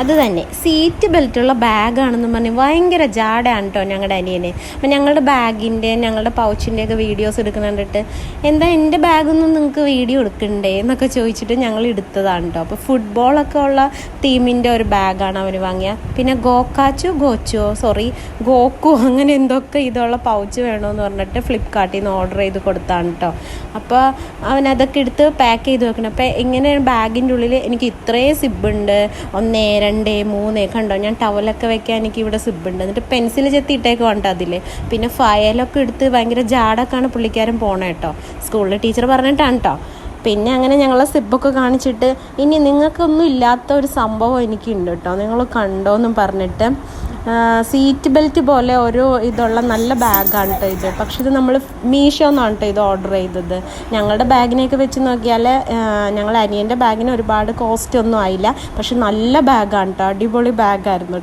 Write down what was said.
അത് തന്നെ സീറ്റ് ബെൽറ്റുള്ള ബാഗാണെന്ന് പറഞ്ഞ് ഭയങ്കര ജാടയാണ് കേട്ടോ ഞങ്ങളുടെ അനിയനെ. അപ്പം ഞങ്ങളുടെ ബാഗിൻ്റെ ഞങ്ങളുടെ പൗച്ചിൻ്റെയൊക്കെ വീഡിയോസ് എടുക്കുന്ന കണ്ടിട്ട് എന്താ എൻ്റെ ബാഗൊന്നും നിങ്ങൾക്ക് വീഡിയോ എടുക്കണ്ടേ എന്നൊക്കെ ചോദിച്ചിട്ട് ഞങ്ങൾ എടുത്തതാണ് കേട്ടോ. അപ്പോൾ ഫുട്ബോളൊക്കെ ഉള്ള തീമിൻ്റെ ഒരു ബാഗാണ് അവന് വാങ്ങിയ. പിന്നെ ഗോക്കു അങ്ങനെ എന്തൊക്കെ ഇതുള്ള പൗച്ച് വേണമെന്ന് പറഞ്ഞിട്ട് ഫ്ലിപ്കാർട്ടിൽ നിന്ന് ഓർഡർ ചെയ്ത് കൊടുത്താണ് കേട്ടോ. അപ്പോൾ അവനതൊക്കെ എടുത്ത് പാക്ക് ചെയ്ത് വെക്കണം. അപ്പോൾ ഇങ്ങനെ ബാഗിൻ്റെ ഉള്ളിൽ എനിക്ക് ഇത്രയും സിബുണ്ട്, 1 2 3 കണ്ടോ, ഞാൻ ടവലൊക്കെ വെക്കാൻ എനിക്ക് ഇവിടെ സിബുണ്ട്. എന്നിട്ട് പെൻസിൽ ചെത്തിയിട്ടേക്ക് വേണ്ട അതിൽ. പിന്നെ ഫയലൊക്കെ എടുത്ത് ഭയങ്കര ജാടൊക്കെയാണ് പുള്ളിക്കാരൻ പോണേ കേട്ടോ. സ്കൂളിൽ ടീച്ചർ പറഞ്ഞിട്ടാണ് കേട്ടോ. പിന്നെ അങ്ങനെ ഞങ്ങളെ സിബൊക്കെ കാണിച്ചിട്ട് ഇനി നിങ്ങൾക്കൊന്നും ഇല്ലാത്ത ഒരു സംഭവം എനിക്കുണ്ട് കേട്ടോ, നിങ്ങൾ കണ്ടോയെന്നും പറഞ്ഞിട്ട് സീറ്റ് ബെൽറ്റ് പോലെ ഒരു ഇതുള്ള നല്ല ബാഗാണ് കേട്ടോ ഇത്. പക്ഷെ ഇത് നമ്മൾ മീഷോന്നാണ് കേട്ടോ ഇത് ഓർഡർ ചെയ്തത്. ഞങ്ങളുടെ ബാഗിനെയൊക്കെ വെച്ച് നോക്കിയാൽ ഞങ്ങൾ അനിയൻ്റെ ബാഗിന് ഒരുപാട് കോസ്റ്റ് ഒന്നും ആയില്ല. പക്ഷെ നല്ല ബാഗാണ് കേട്ടോ, അടിപൊളി ബാഗായിരുന്നു.